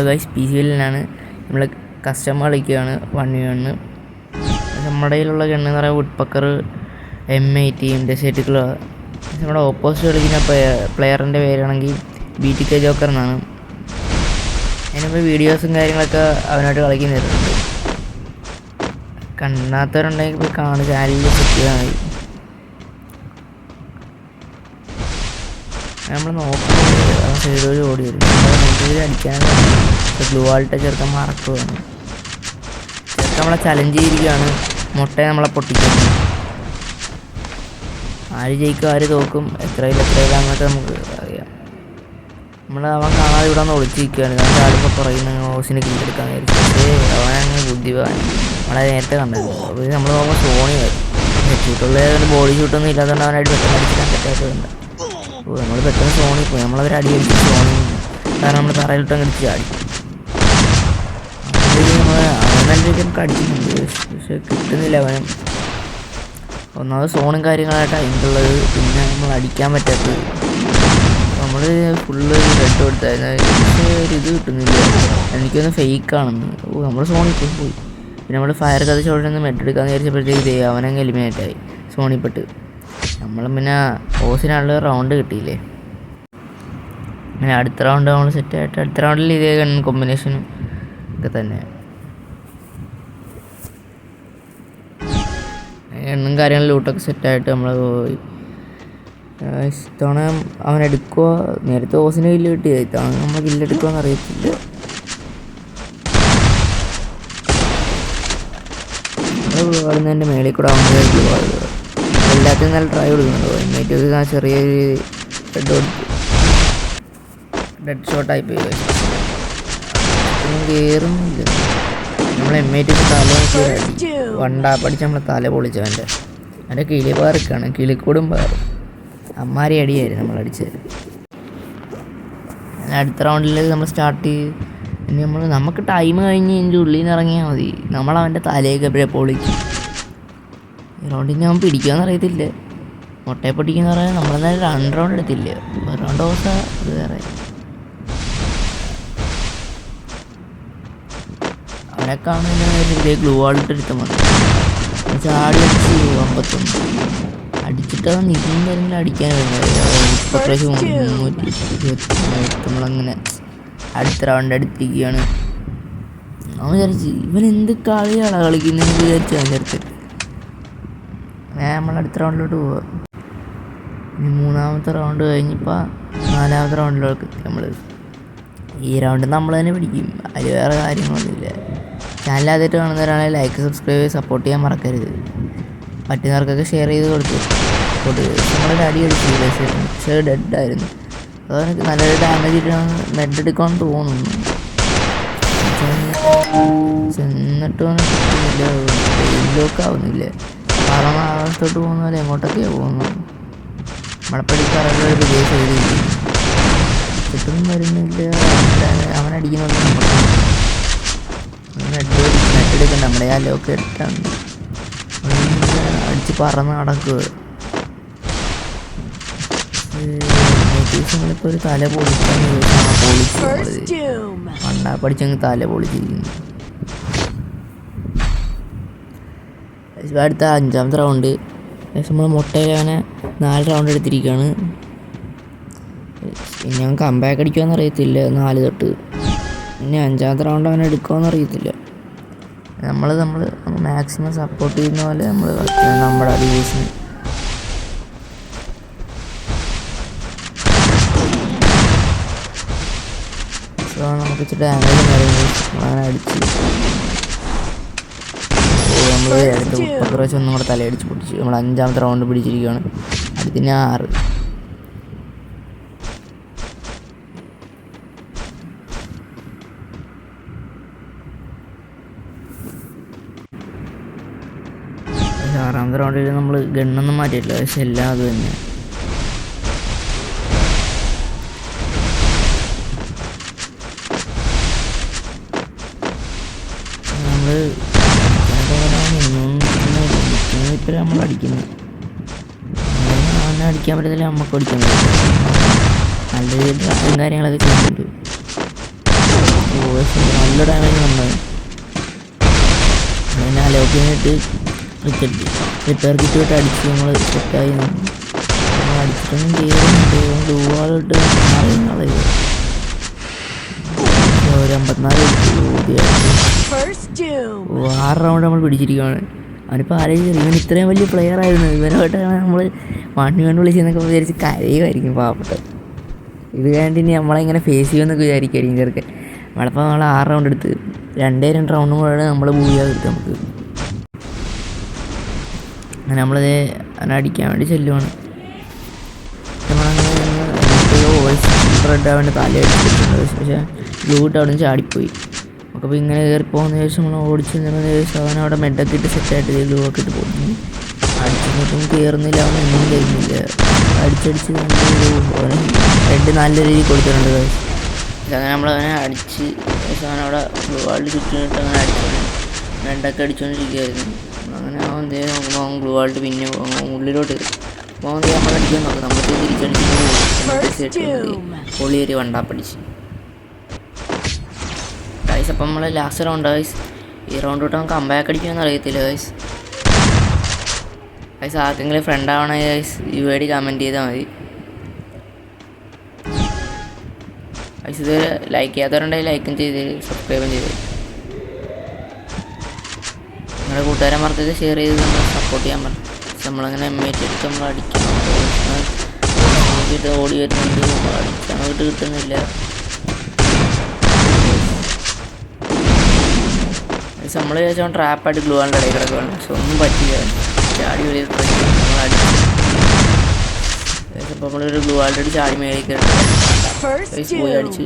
Guys P C എല്ലിനാണ് നമ്മൾ customer കളിക്കുകയാണ് 1v1. നമ്മുടെ കയ്യിലുള്ള ഗണ്ണ് എന്ന് പറയുമ്പോൾ വുഡ്പക്കർ, M80, ഡെസേർട്ടിക്കൽ. നമ്മുടെ ഓപ്പോസിറ്റ് കളിക്കുന്ന പ്ലെയറിൻ്റെ പേരാണെങ്കിൽ BTK ജോക്കർ എന്നാണ്. അതിനിപ്പോൾ വീഡിയോസും കാര്യങ്ങളൊക്കെ അവനായിട്ട് കളിക്കുന്നുണ്ട്. കാണാത്തവരുണ്ടെങ്കിൽ ഇപ്പോൾ ചാനലിൽ ചെക്ക് ചെയ്താൽ മതി. നമ്മൾ നോക്കുമ്പോൾ സൈഡ് ഓടി വരും. അടിക്കാനാണ് ബ്ലൂ ആൾട്ട ചെറുക്കൻ മറക്കുകയാണ്. ചെറുക്കൻ നമ്മളെ ചലഞ്ച് ചെയ്തിരിക്കുകയാണ്. മുട്ടയെ നമ്മളെ പൊട്ടിക്കുന്നു. ആര് ജയിക്കും ആര് തോക്കും എത്രയില്ല അങ്ങനത്തെ നമുക്ക് അറിയാം. അവൻ കാണാതെ ഇവിടെ ഒന്ന് ഒളിച്ചിരിക്കുകയാണ്. കാരണം ആളിപ്പോൾ പറയുന്ന ഹോസിനെ കില്ലെടുക്കാൻ വിചാരിച്ചു. പക്ഷേ അവനങ്ങ് ബുദ്ധിമാൻ നമ്മളെ നേരത്തെ കണ്ടത്. അപ്പോൾ നമ്മൾ നോക്കുമ്പോൾ സോണി വരും. ഷൂട്ടുള്ള ബോഡി ഷൂട്ടൊന്നും ഇല്ലാത്തതുകൊണ്ട് അവനായിട്ട് പെട്ടെന്ന് അടിച്ചിടാൻ പറ്റാത്തതുണ്ട്. നമ്മൾ പെട്ടെന്ന് സോണി പോയി. നമ്മളവർ അടി അടിച്ച് സോണി, കാരണം നമ്മൾ തറയിലിട്ടങ്ങ് അടിച്ച് ചാടി. അവൻ നല്ല രീതിയിൽ നമുക്ക് അടിക്കുന്നുണ്ട്, പക്ഷെ കിട്ടുന്നില്ല അവനും. ഒന്നാമത് സോണും കാര്യങ്ങളായിട്ട് അതിൻ്റെയുള്ളത്, പിന്നെ നമ്മൾ അടിക്കാൻ പറ്റാത്തത്. നമ്മൾ ഫുള്ള് റെഡ് കൊടുത്തായിരുന്നു, പക്ഷേ ഇത് കിട്ടുന്നില്ല. എനിക്കൊന്ന് ഫേക്കാണെന്ന്. നമ്മൾ സോണിൽ പോയി. പിന്നെ നമ്മൾ ഫയർ കഥച്ചോടൊന്ന് മെഡെടുക്കാമെന്ന് വിചാരിച്ചപ്പോഴത്തേക്ക് അവനങ്ങ് എലിമിനേറ്റായി സോണിപ്പെട്ട്. നമ്മൾ പിന്നെ ഓസിനുള്ള റൗണ്ട് കിട്ടിയില്ലേ. അങ്ങനെ അടുത്ത റൗണ്ട് നമ്മൾ സെറ്റായിട്ട് അടുത്ത റൗണ്ടിൽ ഇതേ കോമ്പിനേഷനും ഒക്കെ തന്നെ എണ്ണും കാര്യങ്ങളും ലൂട്ടൊക്കെ സെറ്റായിട്ട് നമ്മൾ പോയി. ഇത്തവണ അവൻ എടുക്കുക. നേരത്തെ ഓസിന് കില്ല് കിട്ടിയത്, ഇത്തവണ നമ്മൾ കില്ലെടുക്കുമെന്ന് അറിയത്തില്ല. നമ്മൾ വളർന്നതിൻ്റെ മേളിൽ കൂടെ ആവുമ്പോഴേക്കും എല്ലാത്തിനും നല്ല ട്രൈ കൊടുക്കുന്നുണ്ടോ. M80 ചെറിയൊരു ഡെഡ് ഷോട്ടായി പോയി. കയറുന്നില്ല. നമ്മൾ M80 തല അടി വണ്ടാപ്പടിച്ച് നമ്മളെ തല പൊളിച്ചവൻ്റെ. അവൻ്റെ കിളി പാർക്കാണ്, കിളിക്കൂടും പാറും. അമ്മാരി അടിയായിരുന്നു നമ്മളടിച്ചത്. അടുത്ത റൗണ്ടിൽ നമ്മൾ സ്റ്റാർട്ട് ചെയ്ത് ഇനി നമുക്ക് ടൈം കഴിഞ്ഞ് ഇതിൻ്റെ ഉള്ളിൽ നിന്ന് ഇറങ്ങിയാൽ മതി. നമ്മളവൻ്റെ തലയൊക്കെ എപ്പോഴേ പൊളിക്കും. ഈ റൗണ്ടിൽ അവൻ പിടിക്കുമെന്ന് അറിയത്തില്ല. മുട്ടയെ പൊട്ടിക്കുന്ന പറയാൻ നമ്മളെന്തായാലും 2 റൗണ്ട് എടുത്തില്ല. 1 റൗണ്ട് ഓസ അത് വേറെ. അവനെ കാണുന്ന ഗ്ലൂ വാളിട്ട് എടുത്ത മതി. ചാടി അടിച്ച് 51 അടിച്ചിട്ട് അവൻ നിന്നെങ്കിലും അടിക്കാൻ വരുന്നത്. പ്രാവശ്യം 320 നമ്മളങ്ങനെ അടുത്ത റൗണ്ട് അടുത്തിരിക്കുകയാണ്. അവൻ വിചാരിച്ച് ഇവൻ എന്ത് കളിയാണ് കളിക്കുന്നതെന്ന് വിചാരിച്ചു അവൻ്റെ അടുത്ത്. നമ്മൾ അടുത്ത റൗണ്ടിലോട്ട് പോവുക. ഇനി 3ാമത്തെ റൗണ്ട് കഴിഞ്ഞിപ്പോൾ 4ാമത്തെ റൗണ്ടിലേക്ക് നമ്മൾ. ഈ റൗണ്ട് നമ്മൾ തന്നെ പിടിക്കും, അതിൽ വേറെ കാര്യങ്ങളൊന്നുമില്ല. ചാനൽ ആദ്യമായിട്ട് കാണുന്നവരാണെങ്കിൽ ലൈക്ക്, സബ്സ്ക്രൈബ് ചെയ്ത് സപ്പോർട്ട് ചെയ്യാൻ മറക്കരുത്. പറ്റുന്നവർക്കൊക്കെ ഷെയർ ചെയ്ത് കൊടുത്തു. നമ്മളൊരു അടി അടിച്ചില്ല, പക്ഷേ ഡെഡായിരുന്നു. അതെനിക്ക് നല്ലൊരു ഡാമേജ് ഇട്ടാണ് മെഡെടുക്കാമെന്ന് തോന്നുന്നു. ചെന്നിട്ട് കിട്ടില്ല, ആവുന്നില്ല. കാരണം ആകാശത്തോട്ട് പോകുന്ന പോലെ എങ്ങോട്ടൊക്കെയാണ് പോകുന്നത്. നമ്മളെപ്പടിക്കാറൊരു വിദേശ കിട്ടൊന്നും വരുന്നില്ല. അവനടിക്കുന്നുണ്ട്. മെഡെടുക്കണ്ട, നമ്മുടെ ആ ലോക്ക് എടുത്താണ് അടിച്ച് പറന്ന് നടക്കുക. നമ്മളിപ്പോൾ ഒരു തല പൊളിക്കാൻ പണ്ടാ പഠിച്ചങ്ങ് തല പൊളിച്ചിരിക്കുന്നു. അടുത്ത 5ാമത്തെ റൗണ്ട് നമ്മൾ മുട്ടയിൽ അവനെ 4 റൗണ്ട് എടുത്തിരിക്കുകയാണ്. ഇനി അവൻ കംബാക്ക് അടിക്കുമെന്ന് അറിയത്തില്ല 4 തൊട്ട്. ഇനി 5ാമത്തെ റൗണ്ട് അവനെ എടുക്കുമെന്ന് അറിയത്തില്ല. നമ്മൾ മാക്സിമം സപ്പോർട്ട് ചെയ്യുന്ന പോലെ നമ്മൾ നമ്മുടെ ഡിവൈസിന്. സോ നമുക്ക് ഇച്ചിരി ഡാമേജും കാര്യങ്ങളും അങ്ങനെ അടിച്ച് നമ്മൾ അടുത്ത് 30 പ്രാവശ്യം ഒന്നും കൂടെ തലയടിച്ച് പൊട്ടിച്ച് നമ്മൾ 5ാമത്തെ റൗണ്ട് പിടിച്ചിരിക്കുകയാണ്. അടുത്തിന് 6. ആറാമത്തെ റൗണ്ടിൽ നമ്മൾ ഗണ്ണൊന്നും മാറ്റിയിട്ടില്ല, പക്ഷെ എല്ലാം അത് തന്നെ. ഇപ്പം നമ്മൾ അടിക്കുന്നത് അവനെ അടിക്കാൻ പറ്റത്തില്ല, നമുക്ക് അടിക്കാൻ പറ്റില്ല. നല്ല രീതിയിൽ കാര്യങ്ങളൊക്കെ ചെയ്യുന്നുണ്ട്. നല്ല ഡാമേജ് വന്നത്. അങ്ങനെ അലോക്കിനിട്ട് റിപ്പയർ കിറ്റ് വിട്ട് അടിച്ച് നമ്മൾ സെറ്റായി അടിച്ചിട്ടൊന്നും ചെയ്യുന്നുണ്ട്. ഗ്ലൂവാളിട്ട് ഒരു 54 6 റൗണ്ട് നമ്മൾ പിടിച്ചിരിക്കുകയാണ്. അവനിപ്പോൾ ആലോചിച്ചില്ല, ഇവൻ ഇത്രയും വലിയ പ്ലെയർ ആയിരുന്നു. ഇവനോട്ടാണ് നമ്മൾ മണ്ണി കൊണ്ട് വിളിച്ചെന്നൊക്കെ വിചാരിച്ച് കരയുമായിരിക്കും പാവപ്പെട്ടത്. ഇത് കഴിഞ്ഞിട്ട് ഇനി നമ്മളെങ്ങനെ ഫേസ് ചെയ്യുമെന്നൊക്കെ വിചാരിക്കുമായിരിക്കും ചെറുക്കൻ. നമ്മളിപ്പോൾ നമ്മൾ 6 റൗണ്ട് എടുത്ത് 2 റൗണ്ടും കൂടെ നമ്മൾ മൂവിയാൽ കിട്ടും നമുക്ക്. അങ്ങനെ നമ്മളത് അവനെ അടിക്കാൻ വേണ്ടി ചെല്ലുവാണ്. നമ്മളങ്ങനെ വോയിസ് സ്പ്രെഡ് അവൻ്റെ തല അടിച്ചിട്ടുണ്ട്. പക്ഷേ ഗ്ലൂ ഇട്ട് അവിടെ നിന്ന് ചാടിപ്പോയി. നമുക്കപ്പോൾ ഇങ്ങനെ കയറിപ്പോകുന്ന ശേഷം നമ്മൾ ഓടിച്ച് നിന്നതിന് ശേഷം അവൻ അവിടെ മെഡൊക്കെ ഇട്ട് സെറ്റായിട്ട് ഗ്ലൂ ഒക്കെ ഇട്ട് പോകുന്നു. അടിച്ചിട്ടും കയറുന്നില്ല, അവൻ ഒന്നും കഴിയുന്നില്ല. അടിച്ചടിച്ച് അവന് ഹെഡ് നല്ല രീതിയിൽ കൊടുത്തിട്ടുണ്ട്. അങ്ങനെ നമ്മളവനെ അടിച്ച് അവനവിടെ ഗ്ലൂ വാളിൽ ചുറ്റിനിട്ട് അങ്ങനെ അടിച്ചു മെഡൊക്കെ അടിച്ചുകൊണ്ടിരിക്കുകയായിരുന്നു. അങ്ങനെ അവൻ എന്തേ നോക്കുമ്പോൾ അവൻ ഗ്ലൂ വാളിട്ട് പിന്നെ ഉള്ളിലോട്ട് അപ്പോൾ അവൻ നമ്മളടിക്കാൻ നോക്കും. നമുക്ക് തിരിച്ചടിച്ച് പൊളിയൊരു വണ്ടാപ്പടിച്ച് ഗൈസ്. അപ്പം നമ്മൾ ലാസ്റ്റ് റൗണ്ട് ഗൈസ്. ഈ റൗണ്ട് തൊട്ട് നമുക്ക് കമ്പാക്ക് അടിക്കുമെന്ന് അറിയത്തില്ല ഗൈസ്. ഗൈസ് ആർക്കെങ്കിലും ഫ്രണ്ട് ആവണേ ഗൈസ് ഈ വേടി കമൻറ്റ് ചെയ്താൽ മതി ഗൈസ്. ഇത് ലൈക്ക് ചെയ്യാത്തവരുണ്ടെങ്കിൽ ലൈക്കും ചെയ്ത് സബ്സ്ക്രൈബും ചെയ്ത് നിങ്ങളുടെ കൂട്ടുകാരന്മാർക്ക് ഇത് ഷെയർ ചെയ്ത് നമ്മൾ സപ്പോർട്ട് ചെയ്യാൻ പറഞ്ഞു. നമ്മളങ്ങനെ എമ്മേറ്റ് എടുത്ത് നമ്മൾ അടിക്കണം. ഇത് ഓടി വരുന്നുണ്ട്, നമ്മൾ അടിക്കാൻ വീട്ട് കിട്ടുന്നില്ല. നമ്മൾ ചോദിച്ചാൽ ട്രാപ്പായിട്ട് ഗ്ലൂ ആളുടെ ഇടയിൽ കിടക്കുകയാണ്. പക്ഷെ ഒന്നും പറ്റില്ല, ചാടി വലിയ നമ്മൾ അടിച്ചു. അപ്പോൾ നമ്മളൊരു ഗ്ലൂ ആളുടെ ചാടി മേടിക്കാൻ പോയി അടിച്ച്